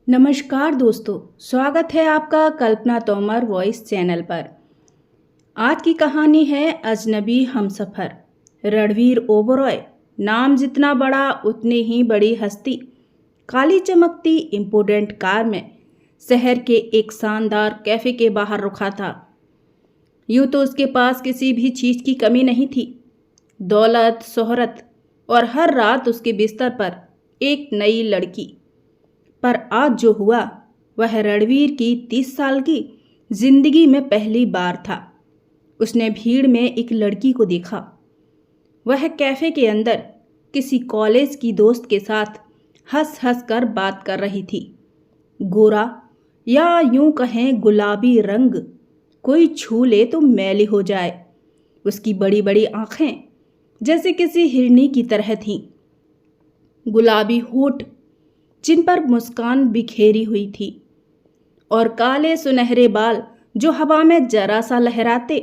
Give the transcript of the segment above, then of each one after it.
नमस्कार दोस्तों, स्वागत है आपका कल्पना तोमर वॉइस चैनल पर। आज की कहानी है अजनबी हमसफ़र। रणवीर ओबरॉय नाम जितना बड़ा उतनी ही बड़ी हस्ती। काली चमकती इम्पोर्टेंट कार में शहर के एक शानदार कैफ़े के बाहर रुका था। यूँ तो उसके पास किसी भी चीज़ की कमी नहीं थी। दौलत, शोहरत और हर रात उसके बिस्तर पर एक नई लड़की। पर आज जो हुआ वह रणवीर की 30 साल की जिंदगी में पहली बार था। उसने भीड़ में एक लड़की को देखा। वह कैफे के अंदर किसी कॉलेज की दोस्त के साथ हंस हंस कर बात कर रही थी। गोरा या यूं कहें गुलाबी रंग, कोई छू ले तो मैली हो जाए। उसकी बड़ी बड़ी आंखें जैसे किसी हिरनी की तरह थीं। गुलाबी होठ जिन पर मुस्कान बिखेरी हुई थी और काले सुनहरे बाल जो हवा में जरा सा लहराते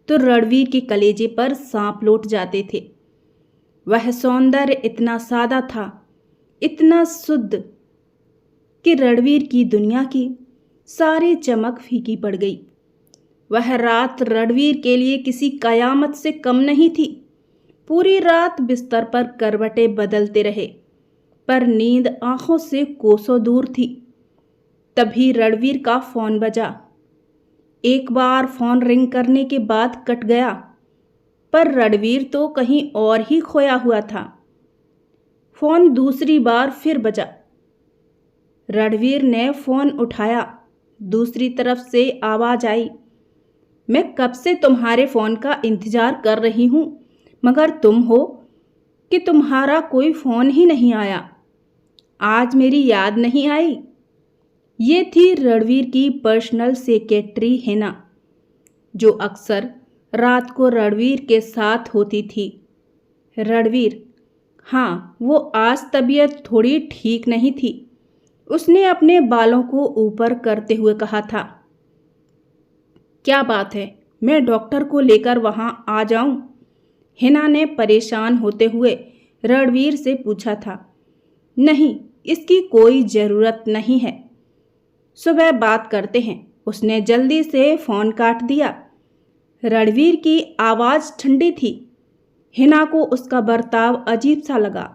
तो रणवीर के कलेजे पर सांप लौट जाते थे। वह सौंदर्य इतना सादा था, इतना शुद्ध कि रणवीर की दुनिया की सारी चमक फीकी पड़ गई। वह रात रणवीर के लिए किसी कयामत से कम नहीं थी। पूरी रात बिस्तर पर करवटें बदलते रहे, पर नींद आंखों से कोसों दूर थी। तभी रणवीर का फोन बजा। एक बार फोन रिंग करने के बाद कट गया, पर रणवीर तो कहीं और ही खोया हुआ था। फोन दूसरी बार फिर बजा। रणवीर ने फोन उठाया। दूसरी तरफ से आवाज आई, मैं कब से तुम्हारे फोन का इंतजार कर रही हूं, मगर तुम हो कि तुम्हारा कोई फोन ही नहीं आया। आज मेरी याद नहीं आई। ये थी रणवीर की पर्सनल सेक्रेटरी हिना, जो अक्सर रात को रणवीर के साथ होती थी। रणवीर, हाँ, वो आज तबीयत थोड़ी ठीक नहीं थी। उसने अपने बालों को ऊपर करते हुए कहा था। क्या बात है, मैं डॉक्टर को लेकर वहां आ जाऊं? हिना ने परेशान होते हुए रणवीर से पूछा था। नहीं, इसकी कोई ज़रूरत नहीं है, सुबह बात करते हैं। उसने जल्दी से फ़ोन काट दिया। रणवीर की आवाज़ ठंडी थी। हिना को उसका बर्ताव अजीब सा लगा।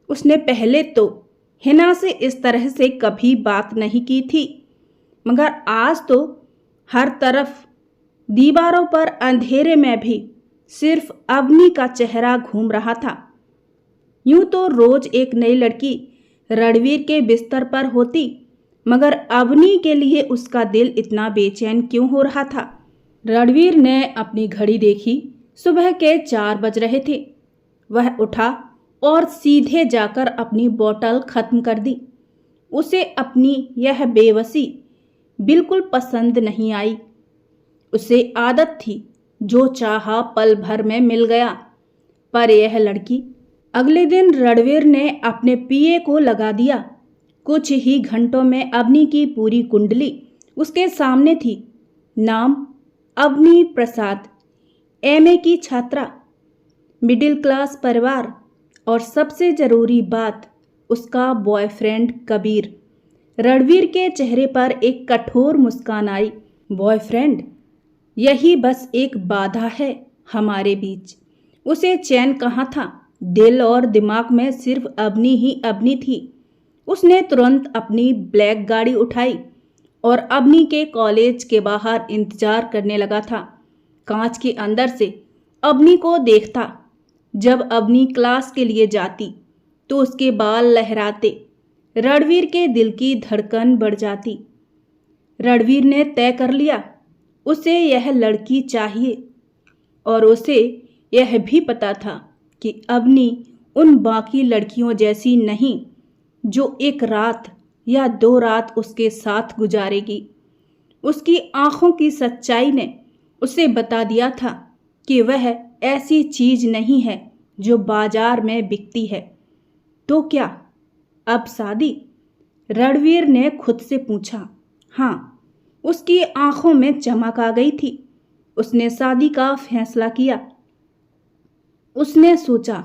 उसने पहले तो हिना से इस तरह से कभी बात नहीं की थी, मगर आज तो हर तरफ दीवारों पर अंधेरे में भी सिर्फ अवनी का चेहरा घूम रहा था। यूं तो रोज एक नई लड़की रणवीर के बिस्तर पर होती, मगर अवनी के लिए उसका दिल इतना बेचैन क्यों हो रहा था? रणवीर ने अपनी घड़ी देखी। सुबह के 4 बज रहे थे। वह उठा और सीधे जाकर अपनी बोतल खत्म कर दी। उसे अपनी यह बेबसी बिल्कुल पसंद नहीं आई। उसे आदत थी, जो चाहा पल भर में मिल गया। पर यह लड़की। अगले दिन रणवीर ने अपने पीए को लगा दिया। कुछ ही घंटों में अवनी की पूरी कुंडली उसके सामने थी। नाम अवनी प्रसाद, एमए की छात्रा, मिडिल क्लास परिवार, और सबसे ज़रूरी बात, उसका बॉयफ्रेंड कबीर। रणवीर के चेहरे पर एक कठोर मुस्कान आई। बॉयफ्रेंड, यही बस एक बाधा है हमारे बीच। उसे चैन कहाँ था? दिल और दिमाग में सिर्फ अवनी ही अवनी थी। उसने तुरंत अपनी ब्लैक गाड़ी उठाई और अवनी के कॉलेज के बाहर इंतजार करने लगा था। कांच के अंदर से अवनी को देखता। जब अवनी क्लास के लिए जाती तो उसके बाल लहराते। रणवीर के दिल की धड़कन बढ़ जाती। रणवीर ने तय कर लिया, उसे यह लड़की चाहिए। और उसे यह भी पता था कि अवनी उन बाकी लड़कियों जैसी नहीं, जो एक रात या 2 रात उसके साथ गुजारेगी। उसकी आंखों की सच्चाई ने उसे बता दिया था कि वह ऐसी चीज नहीं है जो बाजार में बिकती है। तो क्या अब शादी? रणवीर ने खुद से पूछा। हाँ, उसकी आंखों में चमक आ गई थी। उसने शादी का फैसला किया। उसने सोचा,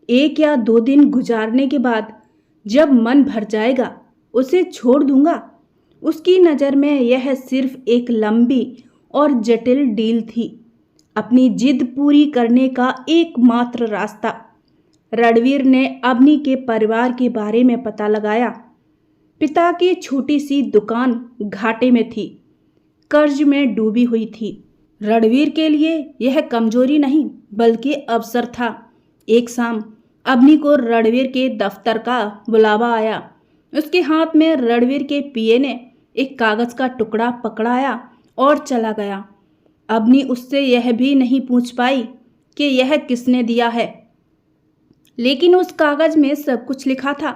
1 या 2 दिन गुजारने के बाद जब मन भर जाएगा उसे छोड़ दूंगा। उसकी नज़र में यह सिर्फ एक लंबी और जटिल डील थी, अपनी जिद पूरी करने का एकमात्र रास्ता। रणवीर ने अवनी के परिवार के बारे में पता लगाया। पिता की छोटी सी दुकान घाटे में थी, कर्ज में डूबी हुई थी। रणवीर के लिए यह कमजोरी नहीं बल्कि अवसर था। एक शाम अवनी को रणवीर के दफ्तर का बुलावा आया। उसके हाथ में रणवीर के पिए ने एक कागज का टुकड़ा पकड़ाया और चला गया। अवनी उससे यह भी नहीं पूछ पाई कि यह किसने दिया है, लेकिन उस कागज में सब कुछ लिखा था,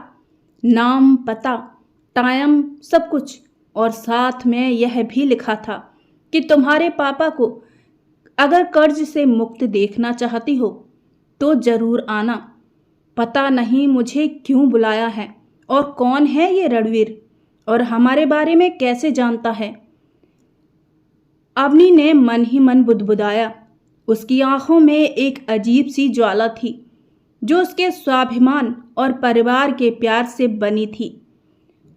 नाम, पता, टाइम, सब कुछ। और साथ में यह भी लिखा था कि तुम्हारे पापा को अगर कर्ज से मुक्त देखना चाहती हो तो जरूर आना। पता नहीं मुझे क्यों बुलाया है और कौन है ये रणवीर और हमारे बारे में कैसे जानता है। अवनी ने मन ही मन बुदबुदाया। उसकी आंखों में एक अजीब सी ज्वाला थी जो उसके स्वाभिमान और परिवार के प्यार से बनी थी।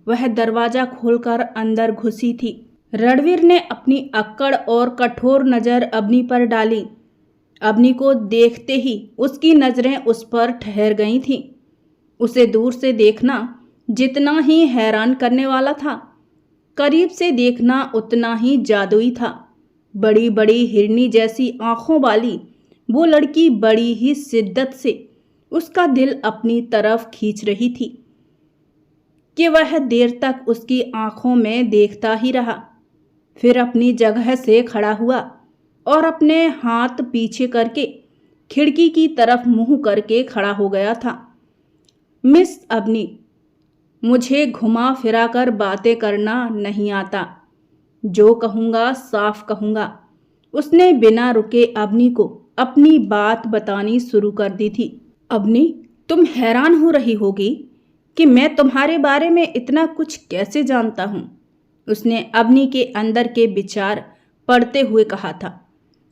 वह दरवाजा खोलकर अंदर घुसी थी। रणवीर ने अपनी अक्कड़ और कठोर नज़र अवनी पर डाली। अवनी को देखते ही उसकी नज़रें उस पर ठहर गई थीं। उसे दूर से देखना जितना ही हैरान करने वाला था, करीब से देखना उतना ही जादुई था। बड़ी बड़ी हिरनी जैसी आंखों वाली वो लड़की बड़ी ही शिद्दत से उसका दिल अपनी तरफ खींच रही थी कि वह देर तक उसकी आंखों में देखता ही रहा। फिर अपनी जगह से खड़ा हुआ और अपने हाथ पीछे करके खिड़की की तरफ मुंह करके खड़ा हो गया था। मिस अवनी, मुझे घुमा फिरा कर बातें करना नहीं आता। जो कहूँगा साफ कहूँगा। उसने बिना रुके अवनी को अपनी बात बतानी शुरू कर दी थी। अवनी, तुम हैरान हो रही होगी कि मैं तुम्हारे बारे में इतना कुछ कैसे जानता हूँ। उसने अवनी के अंदर के विचार पढ़ते हुए कहा था।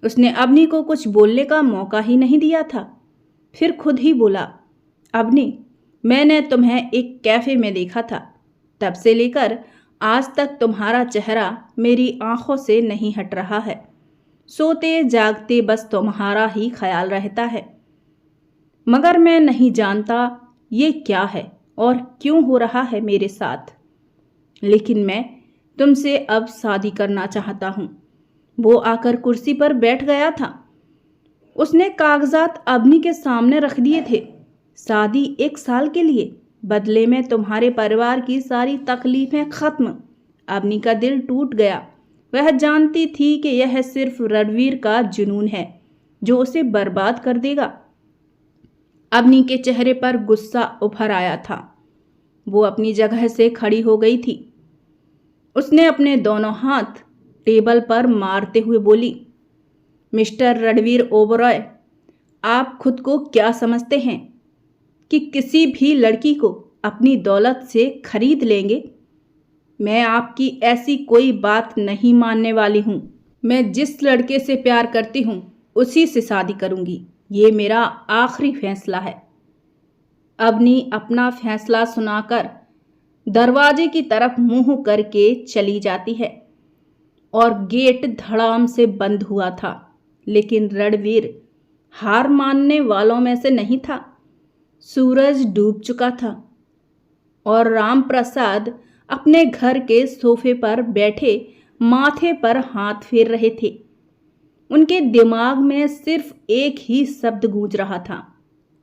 उसने अवनी को कुछ बोलने का मौका ही नहीं दिया था। फिर खुद ही बोला, अवनी, मैंने तुम्हें एक कैफ़े में देखा था। तब से लेकर आज तक तुम्हारा चेहरा मेरी आंखों से नहीं हट रहा है। सोते जागते बस तुम्हारा ही ख्याल रहता है। मगर मैं नहीं जानता ये क्या है और क्यों हो रहा है मेरे साथ। लेकिन मैं तुमसे अब शादी करना चाहता हूँ। वो आकर कुर्सी पर बैठ गया था। उसने कागजात अवनी के सामने रख दिए थे। शादी 1 साल के लिए, बदले में तुम्हारे परिवार की सारी तकलीफें खत्म। अवनी का दिल टूट गया। वह जानती थी कि यह सिर्फ रणवीर का जुनून है जो उसे बर्बाद कर देगा। अवनी के चेहरे पर गुस्सा उभर आया था। वो अपनी जगह से खड़ी हो गई थी। उसने अपने दोनों हाथ टेबल पर मारते हुए बोली, मिस्टर रणवीर ओबरॉय, आप खुद को क्या समझते हैं कि किसी भी लड़की को अपनी दौलत से खरीद लेंगे? मैं आपकी ऐसी कोई बात नहीं मानने वाली हूँ। मैं जिस लड़के से प्यार करती हूँ उसी से शादी करूँगी। ये मेरा आखिरी फैसला है। अवनी अपना फैसला सुनाकर दरवाजे की तरफ मुंह करके चली जाती है और गेट धड़ाम से बंद हुआ था। लेकिन रणवीर हार मानने वालों में से नहीं था। सूरज डूब चुका था और राम प्रसाद अपने घर के सोफे पर बैठे माथे पर हाथ फेर रहे थे। उनके दिमाग में सिर्फ एक ही शब्द गूंज रहा था,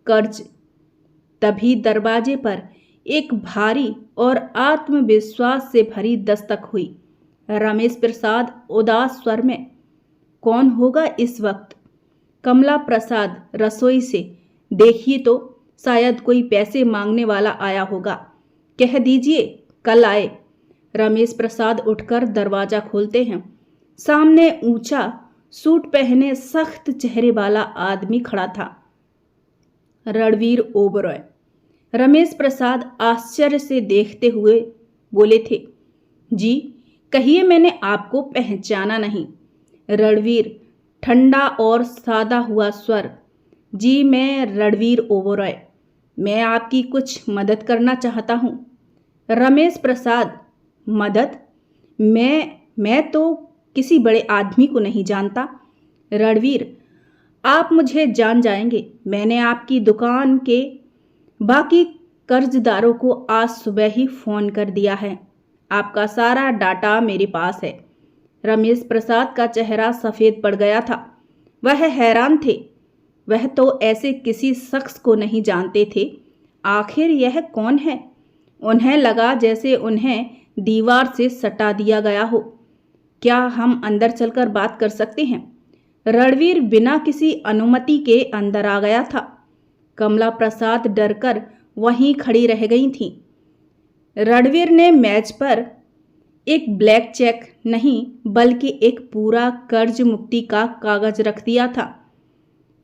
कर्ज। तभी दरवाजे पर एक भारी और आत्मविश्वास से भरी दस्तक हुई। रमेश प्रसाद उदास स्वर में, कौन होगा इस वक्त? कमला प्रसाद रसोई से, देखिए तो शायद कोई पैसे मांगने वाला आया होगा, कह दीजिए कल आए। रमेश प्रसाद उठकर दरवाजा खोलते हैं। सामने ऊंचा सूट पहने सख्त चेहरे वाला आदमी खड़ा था, रणवीर ओबरॉय। रमेश प्रसाद आश्चर्य से देखते हुए बोले थे, जी कहिए, मैंने आपको पहचाना नहीं। रणवीर, ठंडा और सादा हुआ स्वर, जी मैं रणवीर ओबरॉय, मैं आपकी कुछ मदद करना चाहता हूँ। रमेश प्रसाद, मदद? मैं तो किसी बड़े आदमी को नहीं जानता। रणवीर, आप मुझे जान जाएंगे। मैंने आपकी दुकान के बाकी कर्जदारों को आज सुबह ही फ़ोन कर दिया है। आपका सारा डाटा मेरे पास है। रमेश प्रसाद का चेहरा सफ़ेद पड़ गया था। वह हैरान थे। वह तो ऐसे किसी शख्स को नहीं जानते थे। आखिर यह कौन है? उन्हें लगा जैसे उन्हें दीवार से सटा दिया गया हो। क्या हम अंदर चलकर बात कर सकते हैं? रणवीर बिना किसी अनुमति के अंदर आ गया था। कमला प्रसाद डरकर वहीं खड़ी रह गई थीं। रणवीर ने मेज पर एक ब्लैक चेक नहीं बल्कि एक पूरा कर्ज मुक्ति का कागज रख दिया था।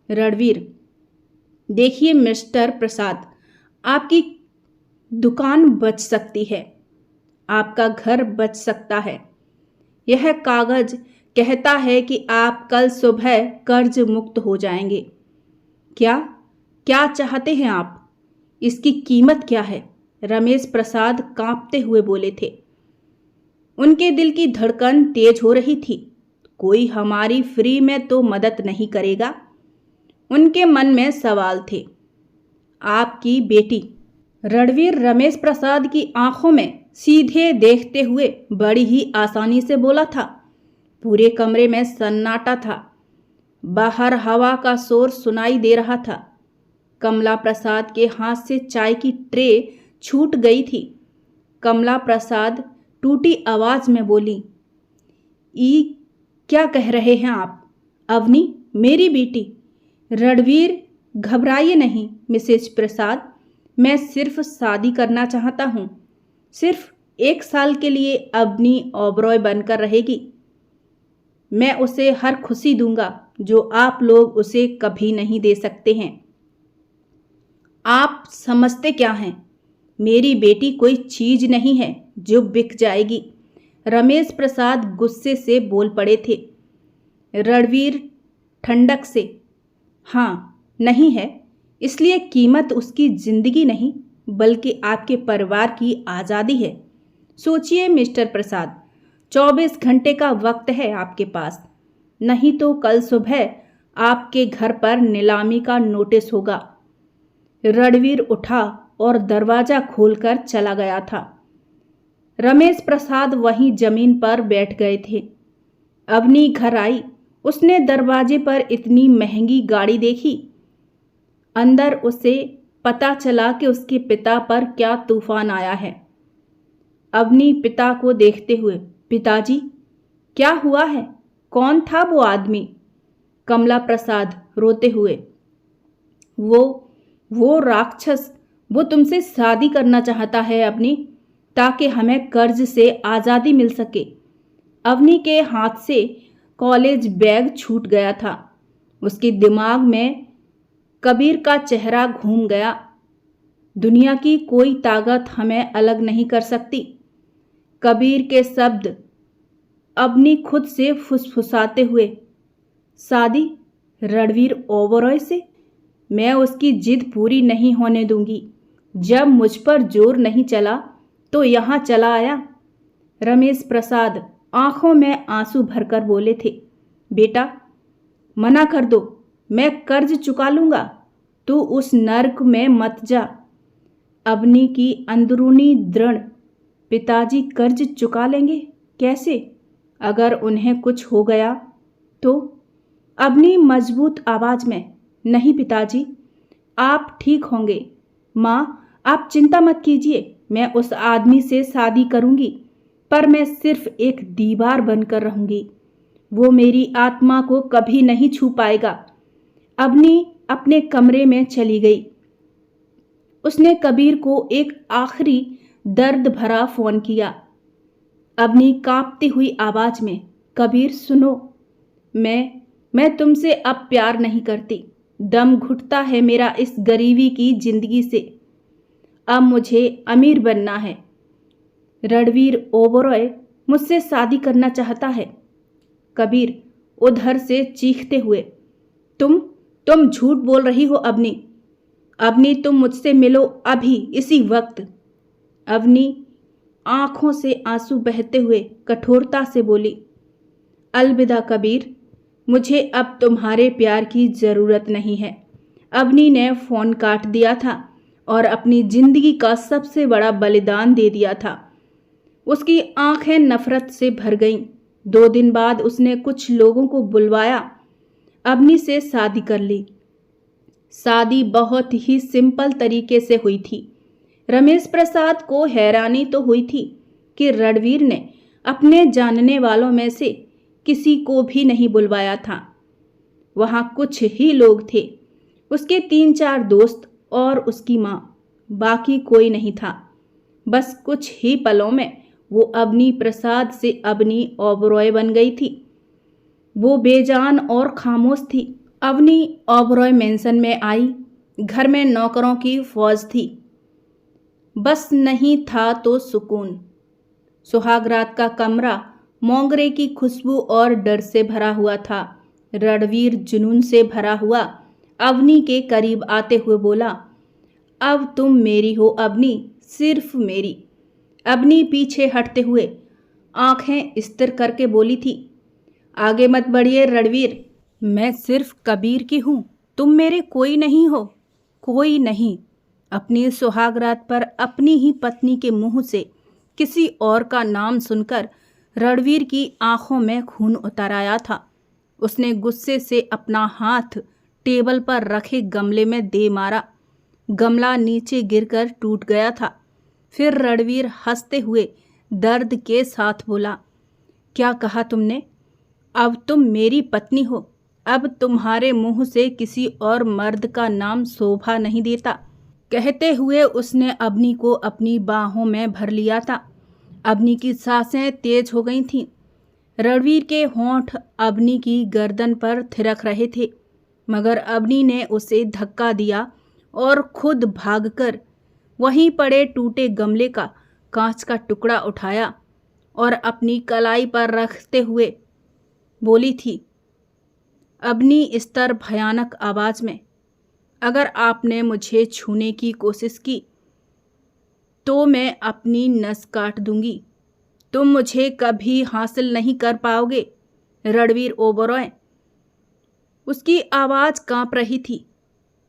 रणवीर, देखिए मिस्टर प्रसाद, आपकी दुकान बच सकती है, आपका घर बच सकता है। यह कागज कहता है कि आप कल सुबह कर्ज मुक्त हो जाएंगे। क्या क्या चाहते हैं आप? इसकी कीमत क्या है? रमेश प्रसाद कांपते हुए बोले थे। उनके दिल की धड़कन तेज हो रही थी। कोई हमारी फ्री में तो मदद नहीं करेगा। उनके मन में सवाल थे। आपकी बेटी? रणवीर रमेश प्रसाद की आंखों में सीधे देखते हुए बड़ी ही आसानी से बोला था। पूरे कमरे में सन्नाटा था। बाहर हवा का शोर सुनाई दे रहा था। कमला प्रसाद के हाथ से चाय की ट्रे छूट गई थी। कमला प्रसाद टूटी आवाज में बोली, क्या कह रहे हैं आप? अवनी मेरी बेटी? रणवीर, घबराइए नहीं मिसेज प्रसाद, मैं सिर्फ शादी करना चाहता हूँ। सिर्फ 1 साल के लिए अवनी ओबरॉय बनकर रहेगी। मैं उसे हर खुशी दूंगा जो आप लोग उसे कभी नहीं दे सकते हैं। आप समझते क्या हैं? मेरी बेटी कोई चीज नहीं है जो बिक जाएगी। रमेश प्रसाद गुस्से से बोल पड़े थे। रणवीर ठंडक से, हाँ, नहीं है। इसलिए कीमत उसकी जिंदगी नहीं बल्कि आपके परिवार की आज़ादी है। सोचिए मिस्टर प्रसाद, 24 घंटे का वक्त है आपके पास, नहीं तो कल सुबह आपके घर पर नीलामी का नोटिस होगा। रणवीर उठा और दरवाजा खोलकर चला गया था। रमेश प्रसाद वहीं जमीन पर बैठ गए थे। अवनी घर आई। उसने दरवाजे पर इतनी महंगी गाड़ी देखी। अंदर उसे पता चला कि उसके पिता पर क्या तूफान आया है। अवनी पिता को देखते हुए, पिताजी, क्या हुआ है? कौन था वो आदमी? कमला प्रसाद रोते हुए, वो राक्षस, वो तुमसे शादी करना चाहता है अवनी, ताकि हमें कर्ज से आज़ादी मिल सके। अवनी के हाथ से कॉलेज बैग छूट गया था। उसके दिमाग में कबीर का चेहरा घूम गया। दुनिया की कोई ताकत हमें अलग नहीं कर सकती। कबीर के शब्द अवनी खुद से फुसफुसाते हुए, शादी रणवीर ओबरॉय से? मैं उसकी जिद पूरी नहीं होने दूंगी। जब मुझ पर जोर नहीं चला तो यहाँ चला आया। रमेश प्रसाद आंखों में आंसू भरकर बोले थे, बेटा, मना कर दो, मैं कर्ज चुका लूँगा, तू उस नर्क में मत जा। अवनी की अंदरूनी दृढ़, पिताजी कर्ज चुका लेंगे? कैसे? अगर उन्हें कुछ हो गया तो? अवनी मजबूत आवाज़ में, नहीं पिताजी, आप ठीक होंगे। माँ, आप चिंता मत कीजिए, मैं उस आदमी से शादी करूँगी, पर मैं सिर्फ एक दीवार बनकर रहूँगी। वो मेरी आत्मा को कभी नहीं छू पाएगा। अवनी अपने कमरे में चली गई। उसने कबीर को एक आखिरी दर्द भरा फ़ोन किया। अवनी कांपती हुई आवाज़ में, कबीर सुनो, मैं तुमसे अब प्यार नहीं करती। दम घुटता है मेरा इस गरीबी की जिंदगी से। अब मुझे अमीर बनना है। रणवीर ओबरॉय मुझसे शादी करना चाहता है। कबीर उधर से चीखते हुए, तुम झूठ बोल रही हो अवनी। तुम मुझसे मिलो अभी, इसी वक्त। अवनी आंखों से आंसू बहते हुए कठोरता से बोली, अलविदा कबीर, मुझे अब तुम्हारे प्यार की ज़रूरत नहीं है। अवनी ने फ़ोन काट दिया था और अपनी जिंदगी का सबसे बड़ा बलिदान दे दिया था। उसकी आंखें नफरत से भर गईं। 2 दिन बाद उसने कुछ लोगों को बुलवाया, अवनी से शादी कर ली। शादी बहुत ही सिंपल तरीके से हुई थी। रमेश प्रसाद को हैरानी तो हुई थी कि रणवीर ने अपने जानने वालों में से किसी को भी नहीं बुलवाया था। वहाँ कुछ ही लोग थे, उसके 3-4 दोस्त और उसकी माँ, बाकी कोई नहीं था। बस कुछ ही पलों में वो अवनी प्रसाद से अवनी ओबरॉय बन गई थी। वो बेजान और खामोश थी। अवनी ओबरॉय मेंशन में आई। घर में नौकरों की फौज थी। बस नहीं था तो सुकून। सुहागरात का कमरा मोंगरे की खुशबू और डर से भरा हुआ था। रणवीर जुनून से भरा हुआ अवनी के करीब आते हुए बोला, अब तुम मेरी हो अवनी, सिर्फ मेरी। अवनी पीछे हटते हुए आंखें स्थिर करके बोली थी, आगे मत बढ़िए रणवीर, मैं सिर्फ कबीर की हूँ, तुम मेरे कोई नहीं हो, कोई नहीं। अपनी सुहागरात पर अपनी ही पत्नी के मुंह से किसी और का नाम सुनकर रणवीर की आंखों में खून उतर आया था। उसने गुस्से से अपना हाथ टेबल पर रखे गमले में दे मारा। गमला नीचे गिरकर टूट गया था। फिर रणवीर हंसते हुए दर्द के साथ बोला, क्या कहा तुमने? अब तुम मेरी पत्नी हो। अब तुम्हारे मुंह से किसी और मर्द का नाम शोभा नहीं देता। कहते हुए उसने अवनी को अपनी बाहों में भर लिया था। अवनी की सांसें तेज हो गई थीं। रणवीर के होंठ अवनी की गर्दन पर थिरक रहे थे, मगर अवनी ने उसे धक्का दिया और खुद भागकर वहीं पड़े टूटे गमले का कांच का टुकड़ा उठाया और अपनी कलाई पर रखते हुए बोली थी, अवनी स्तर भयानक आवाज में, अगर आपने मुझे छूने की कोशिश की तो मैं अपनी नस काट दूंगी। तुम मुझे कभी हासिल नहीं कर पाओगे रणवीर ओबरॉय। उसकी आवाज कांप रही थी।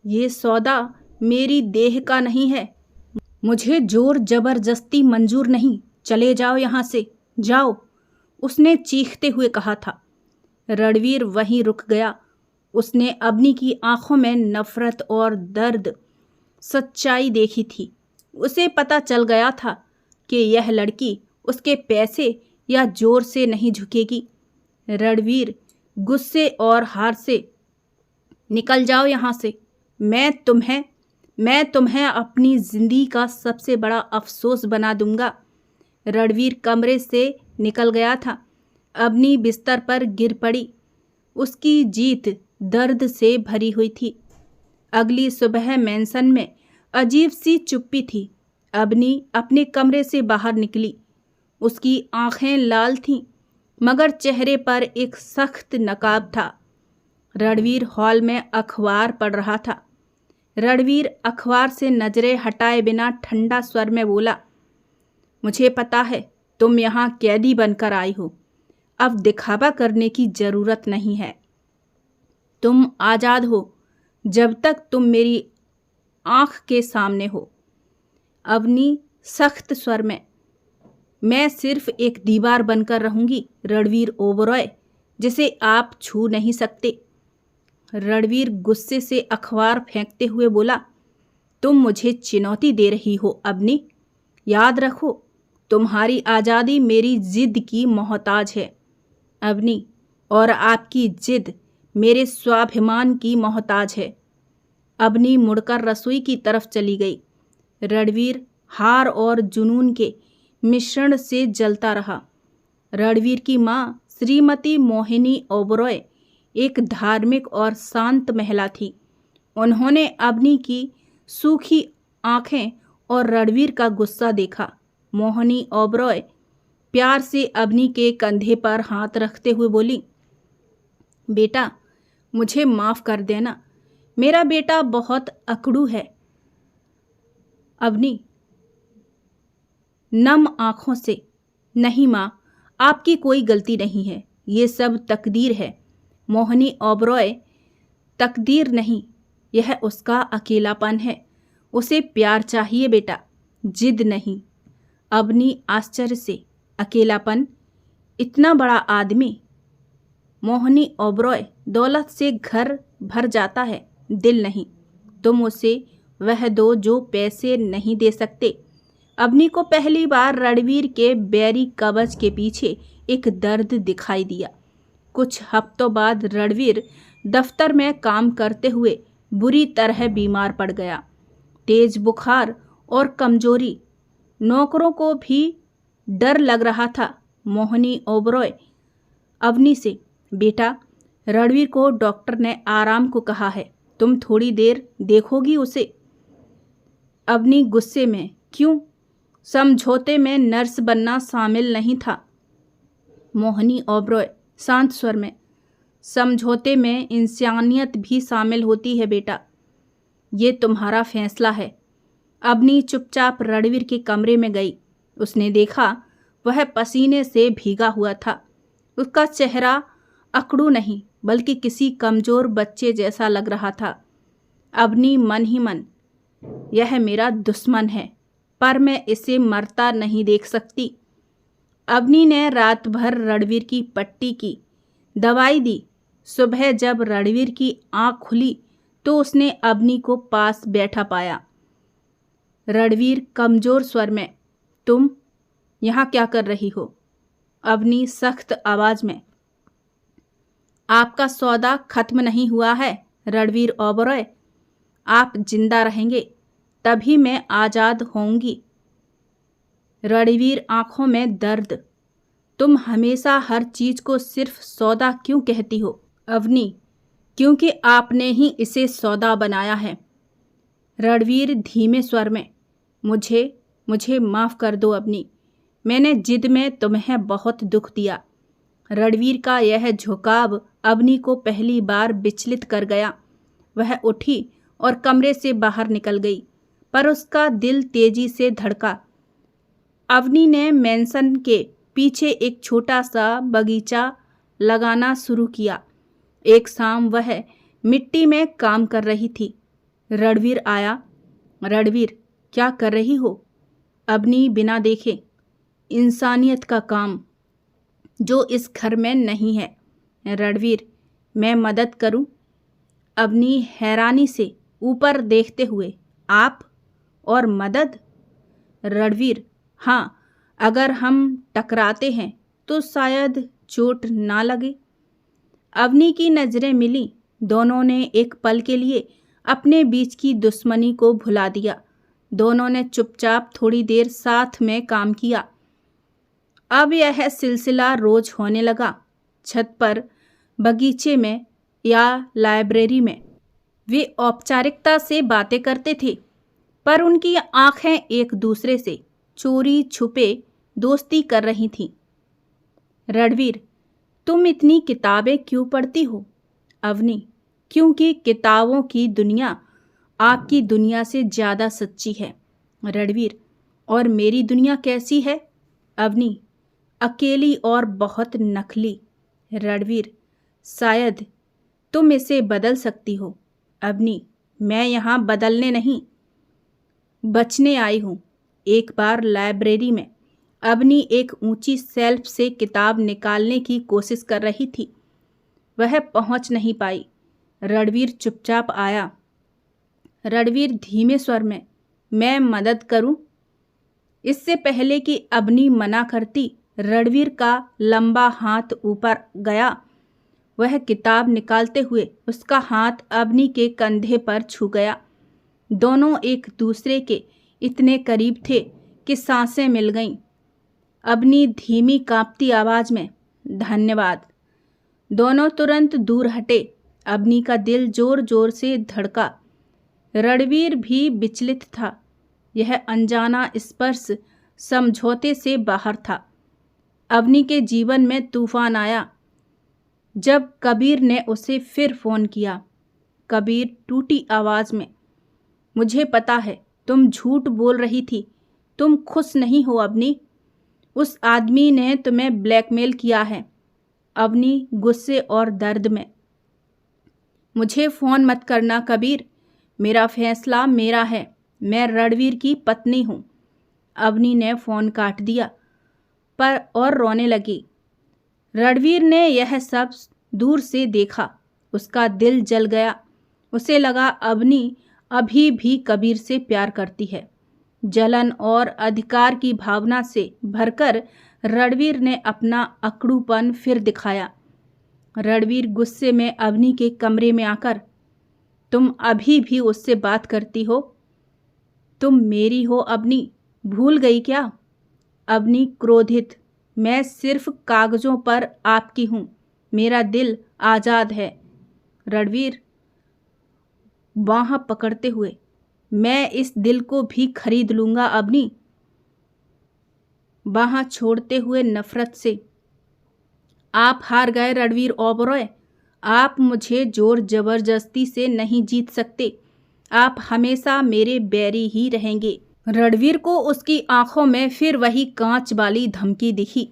ये सौदा मेरी देह का नहीं है। मुझे जोर जबरदस्ती मंजूर नहीं। चले जाओ यहाँ से, जाओ, उसने चीखते हुए कहा था। रणवीर वहीं रुक गया। उसने अवनी की आंखों में नफरत और दर्द, सच्चाई देखी थी। उसे पता चल गया था कि यह लड़की उसके पैसे या जोर से नहीं झुकेगी। रणवीर गुस्से और हार से, निकल जाओ यहाँ से, मैं तुम्हें अपनी जिंदगी का सबसे बड़ा अफसोस बना दूंगा। रणवीर कमरे से निकल गया था। अवनी बिस्तर पर गिर पड़ी। उसकी जीत दर्द से भरी हुई थी। अगली सुबह मेंशन में अजीब सी चुप्पी थी। अवनी अपने कमरे से बाहर निकली। उसकी आंखें लाल थीं, मगर चेहरे पर एक सख्त नकाब था। रणवीर हॉल में अखबार पढ़ रहा था। रणवीर अखबार से नजरें हटाए बिना ठंडा स्वर में बोला, मुझे पता है तुम यहाँ कैदी बनकर आई हो। अब दिखावा करने की जरूरत नहीं है। तुम आज़ाद हो जब तक तुम मेरी आँख के सामने हो। अवनी सख्त स्वर में, मैं सिर्फ एक दीवार बनकर रहूंगी रणवीर ओबरॉय, जिसे आप छू नहीं सकते। रणवीर गुस्से से अखबार फेंकते हुए बोला, तुम मुझे चुनौती दे रही हो अवनी। याद रखो, तुम्हारी आज़ादी मेरी जिद की मोहताज है अवनी, और आपकी जिद मेरे स्वाभिमान की मोहताज है। अवनी मुड़कर रसोई की तरफ चली गई। रणवीर हार और जुनून के मिश्रण से जलता रहा। रणवीर की माँ श्रीमती मोहिनी ओबरॉय एक धार्मिक और शांत महिला थी। उन्होंने अवनी की सूखी आंखें और रणवीर का गुस्सा देखा। मोहिनी ओबरॉय प्यार से अवनी के कंधे पर हाथ रखते हुए बोली, बेटा, मुझे माफ़ कर देना, मेरा बेटा बहुत अकड़ू है। अवनी, नम आंखों से, नहीं माँ, आपकी कोई गलती नहीं है, ये सब तकदीर है। मोहिनी ओबरॉय, तकदीर नहीं, यह उसका अकेलापन है। उसे प्यार चाहिए बेटा, जिद नहीं। अवनी आश्चर्य से, अकेलापन? इतना बड़ा आदमी? मोहिनी ओबरॉय, दौलत से घर भर जाता है, दिल नहीं। तुम उसे वह दो जो पैसे नहीं दे सकते। अवनी को पहली बार रणवीर के बैरी कवच के पीछे एक दर्द दिखाई दिया। कुछ हफ्तों बाद रणवीर दफ्तर में काम करते हुए बुरी तरह बीमार पड़ गया। तेज बुखार और कमजोरी। नौकरों को भी डर लग रहा था। मोहिनी ओबरॉय अवनी से, बेटा, रणवीर को डॉक्टर ने आराम को कहा है, तुम थोड़ी देर देखोगी उसे? अवनी गुस्से में, क्यों? समझौते में नर्स बनना शामिल नहीं था। मोहिनी ओबरॉय शांत स्वर में, समझौते में इंसानियत भी शामिल होती है बेटा, ये तुम्हारा फैसला है। अवनी चुपचाप रणवीर के कमरे में गई। उसने देखा वह पसीने से भीगा हुआ था। उसका चेहरा अकड़ू नहीं बल्कि किसी कमजोर बच्चे जैसा लग रहा था। अवनी मन ही मन, यह मेरा दुश्मन है, पर मैं इसे मरता नहीं देख सकती। अवनी ने रात भर रणवीर की पट्टी की, दवाई दी। सुबह जब रणवीर की आंख खुली तो उसने अवनी को पास बैठा पाया। रणवीर कमजोर स्वर में, तुम यहाँ क्या कर रही हो? अवनी सख्त आवाज में, आपका सौदा खत्म नहीं हुआ है रणवीर ओबरॉय। आप जिंदा रहेंगे तभी मैं आजाद होंगी। रणवीर आंखों में दर्द, तुम हमेशा हर चीज को सिर्फ सौदा क्यों कहती हो? अवनी, क्योंकि आपने ही इसे सौदा बनाया है। रणवीर धीमे स्वर में, मुझे माफ कर दो अवनी, मैंने जिद में तुम्हें बहुत दुख दिया। रणवीर का यह झुकाव अवनी को पहली बार विचलित कर गया। वह उठी और कमरे से बाहर निकल गई, पर उसका दिल तेजी से धड़का। अवनी ने मैंसन के पीछे एक छोटा सा बगीचा लगाना शुरू किया। एक शाम वह मिट्टी में काम कर रही थी। रणवीर आया। रणवीर, क्या कर रही हो? अवनी बिना देखे, इंसानियत का काम जो इस घर में नहीं है। रणवीर, मैं मदद करूं? अवनी हैरानी से ऊपर देखते हुए, आप? और मदद? रणवीर, हाँ, अगर हम टकराते हैं तो शायद चोट ना लगे। अवनी की नजरें मिली। दोनों ने एक पल के लिए अपने बीच की दुश्मनी को भुला दिया। दोनों ने चुपचाप थोड़ी देर साथ में काम किया। अब यह सिलसिला रोज होने लगा। छत पर, बगीचे में या लाइब्रेरी में वे औपचारिकता से बातें करते थे, पर उनकी आंखें एक दूसरे से चोरी छुपे दोस्ती कर रही थीं। रणवीर, तुम इतनी किताबें क्यों पढ़ती हो? अवनी, क्योंकि किताबों की दुनिया आपकी दुनिया से ज़्यादा सच्ची है। रणवीर, और मेरी दुनिया कैसी है? अवनी, अकेली और बहुत नकली। रणवीर, शायद तुम इसे बदल सकती हो। अवनी, मैं यहाँ बदलने नहीं, बचने आई हूँ। एक बार लाइब्रेरी में अवनी एक ऊंची शेल्फ से किताब निकालने की कोशिश कर रही थी। वह पहुंच नहीं पाई। रणवीर चुपचाप आया। रणवीर धीमे स्वर में, मैं मदद करूं? इससे पहले कि अवनी मना करती, रणवीर का लंबा हाथ ऊपर गया। वह किताब निकालते हुए उसका हाथ अवनी के कंधे पर छू गया। दोनों एक दूसरे के इतने करीब थे कि सांसें मिल गईं। अवनी धीमी कांपती आवाज में, धन्यवाद। दोनों तुरंत दूर हटे। अवनी का दिल जोर जोर से धड़का। रणवीर भी विचलित था। यह अनजाना स्पर्श समझौते से बाहर था। अवनी के जीवन में तूफान आया जब कबीर ने उसे फिर फोन किया। कबीर टूटी आवाज में, मुझे पता है तुम झूठ बोल रही थी, तुम खुश नहीं हो अवनी। उस आदमी ने तुम्हें ब्लैकमेल किया है। अवनी गुस्से और दर्द में। मुझे फ़ोन मत करना कबीर, मेरा फैसला मेरा है। मैं रणवीर की पत्नी हूँ। अवनी ने फ़ोन काट दिया पर और रोने लगी। रणवीर ने यह सब दूर से देखा। उसका दिल जल गया। उसे लगा अवनी अभी भी कबीर से प्यार करती है। जलन और अधिकार की भावना से भरकर रणवीर ने अपना अकड़ूपन फिर दिखाया। रणवीर गुस्से में अवनी के कमरे में आकर, तुम अभी भी उससे बात करती हो? तुम मेरी हो अवनी, भूल गई क्या? अवनी क्रोधित, मैं सिर्फ कागजों पर आपकी हूँ, मेरा दिल आज़ाद है। रणवीर बाँह पकड़ते हुए, मैं इस दिल को भी खरीद लूँगा अवनी। बाँह छोड़ते हुए नफरत से, आप हार गए रणवीर ओबरॉय। आप मुझे जोर जबरदस्ती से नहीं जीत सकते। आप हमेशा मेरे बैरी ही रहेंगे। रणवीर को उसकी आंखों में फिर वही कांच वाली धमकी दिखी।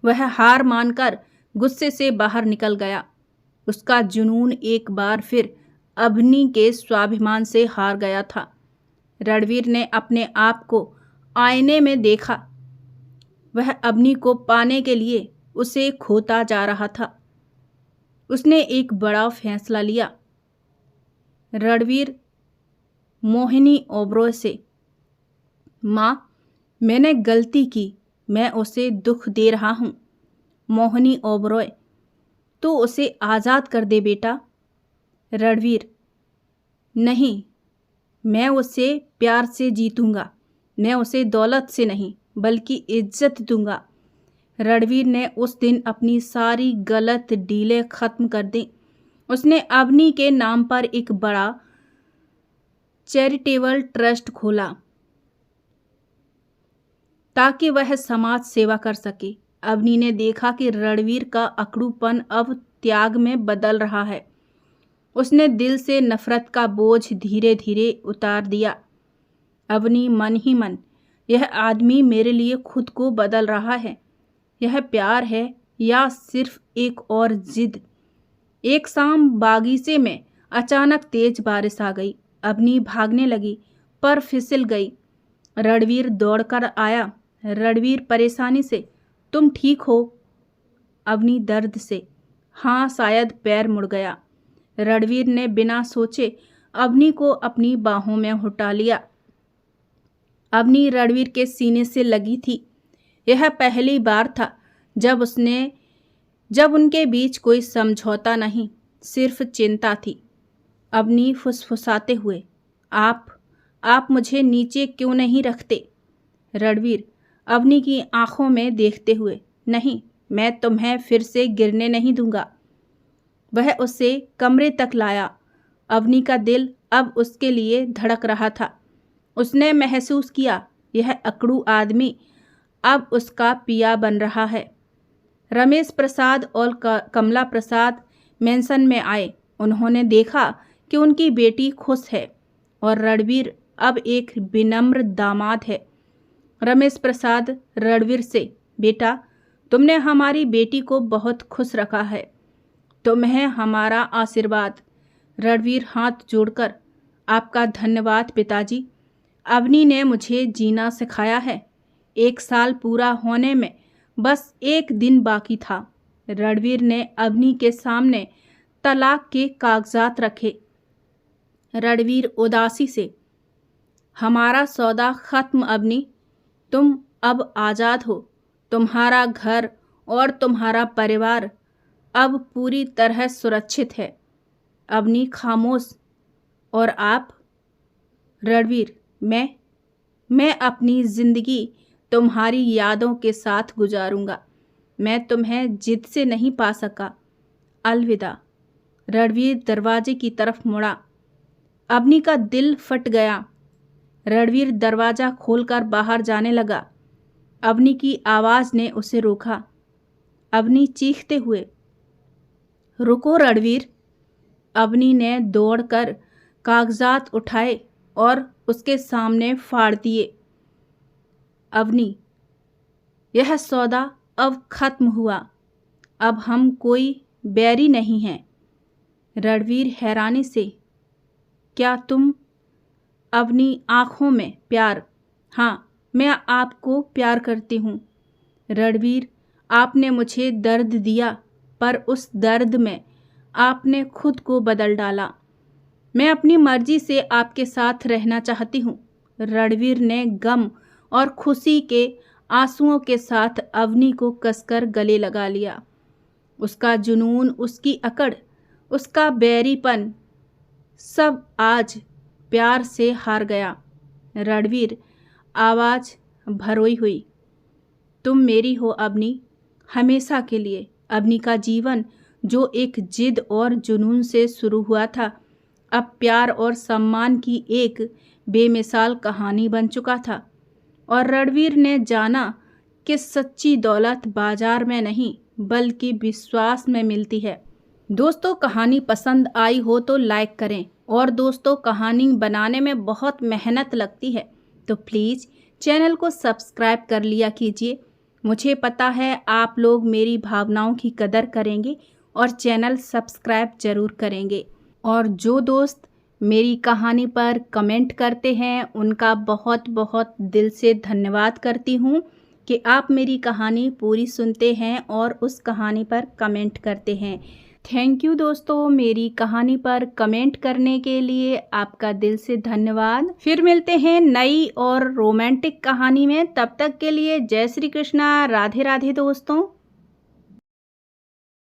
वह हार मानकर गुस्से से बाहर निकल गया। उसका जुनून एक बार फिर अवनी के स्वाभिमान से हार गया था। रणवीर ने अपने आप को आईने में देखा। वह अवनी को पाने के लिए उसे खोता जा रहा था। उसने एक बड़ा फैसला लिया। रणवीर मोहिनी ओबरॉय से, माँ, मैंने गलती की, मैं उसे दुख दे रहा हूँ। मोहिनी ओबरॉय, तू उसे आज़ाद कर दे बेटा। रणवीर, नहीं, मैं उसे प्यार से जीतूंगा। मैं उसे दौलत से नहीं बल्कि इज्जत दूंगा। रणवीर ने उस दिन अपनी सारी गलत डीलें ख़त्म कर दी। उसने अवनी के नाम पर एक बड़ा चैरिटेबल ट्रस्ट खोला ताकि वह समाज सेवा कर सके। अवनी ने देखा कि रणवीर का अकड़ूपन अब त्याग में बदल रहा है। उसने दिल से नफरत का बोझ धीरे धीरे उतार दिया। अवनी मन ही मन, यह आदमी मेरे लिए खुद को बदल रहा है। यह प्यार है या सिर्फ एक और जिद? एक शाम बागीचे में अचानक तेज बारिश आ गई। अवनी भागने लगी पर फिसल गई। रणवीर दौड़कर आया। रणवीर परेशानी से, तुम ठीक हो? अवनी दर्द से, हाँ, शायद पैर मुड़ गया। रणवीर ने बिना सोचे अवनी को अपनी बाहों में उठा लिया। अवनी रणवीर के सीने से लगी थी। यह पहली बार था जब उनके बीच कोई समझौता नहीं, सिर्फ चिंता थी। अवनी फुसफुसाते हुए, आप मुझे नीचे क्यों नहीं रखते? रणवीर अवनी की आंखों में देखते हुए, नहीं, मैं तुम्हें फिर से गिरने नहीं दूंगा। वह उसे कमरे तक लाया। अवनी का दिल अब उसके लिए धड़क रहा था। उसने महसूस किया यह अकड़ू आदमी अब उसका पिया बन रहा है। रमेश प्रसाद और कमला प्रसाद मेंशन में आए। उन्होंने देखा कि उनकी बेटी खुश है और रणवीर अब एक विनम्र दामाद है। रमेश प्रसाद रणवीर से, बेटा, तुमने हमारी बेटी को बहुत खुश रखा है, तुम्हें हमारा आशीर्वाद। रणवीर हाथ जोड़कर, आपका धन्यवाद पिताजी। अवनी ने मुझे जीना सिखाया है। 1 साल पूरा होने में बस 1 दिन बाकी था। रणवीर ने अवनी के सामने तलाक के कागजात रखे। रणवीर उदासी से, हमारा सौदा खत्म अवनी, तुम अब आज़ाद हो। तुम्हारा घर और तुम्हारा परिवार अब पूरी तरह सुरक्षित है। अवनी खामोश, और आप? रणवीर, मैं अपनी ज़िंदगी तुम्हारी यादों के साथ गुजारूंगा। मैं तुम्हें जिद से नहीं पा सका। अलविदा। रणवीर दरवाजे की तरफ मुड़ा। अवनी का दिल फट गया। रणवीर दरवाज़ा खोलकर बाहर जाने लगा। अवनी की आवाज़ ने उसे रोका। अवनी चीखते हुए, रुको रणवीर। अवनी ने दौड़कर कागजात उठाए और उसके सामने फाड़ दिए। अवनी, यह सौदा अब खत्म हुआ। अब हम कोई बैरी नहीं हैं। रणवीर हैरानी से, क्या तुम? अवनी आंखों में प्यार, हाँ, मैं आपको प्यार करती हूँ। रणवीर, आपने मुझे दर्द दिया, पर उस दर्द में आपने खुद को बदल डाला। मैं अपनी मर्जी से आपके साथ रहना चाहती हूँ। रणवीर ने गम और खुशी के आंसुओं के साथ अवनी को कसकर गले लगा लिया। उसका जुनून, उसकी अकड़, उसका बैरीपन सब आज प्यार से हार गया। रणवीर, आवाज़ भरोई हुई, तुम मेरी हो अवनी, हमेशा के लिए। अवनी का जीवन जो एक जिद और जुनून से शुरू हुआ था, अब प्यार और सम्मान की एक बेमिसाल कहानी बन चुका था। और रणवीर ने जाना कि सच्ची दौलत बाजार में नहीं बल्कि विश्वास में मिलती है। दोस्तों, कहानी पसंद आई हो तो लाइक करें। और दोस्तों, कहानी बनाने में बहुत मेहनत लगती है, तो प्लीज़ चैनल को सब्सक्राइब कर लिया कीजिए। मुझे पता है आप लोग मेरी भावनाओं की कदर करेंगे और चैनल सब्सक्राइब ज़रूर करेंगे। और जो दोस्त मेरी कहानी पर कमेंट करते हैं, उनका बहुत बहुत दिल से धन्यवाद करती हूँ कि आप मेरी कहानी पूरी सुनते हैं और उस कहानी पर कमेंट करते हैं। थैंक यू दोस्तों, मेरी कहानी पर कमेंट करने के लिए आपका दिल से धन्यवाद। फिर मिलते हैं नई और रोमांटिक कहानी में। तब तक के लिए जय श्री कृष्णा, राधे राधे दोस्तों।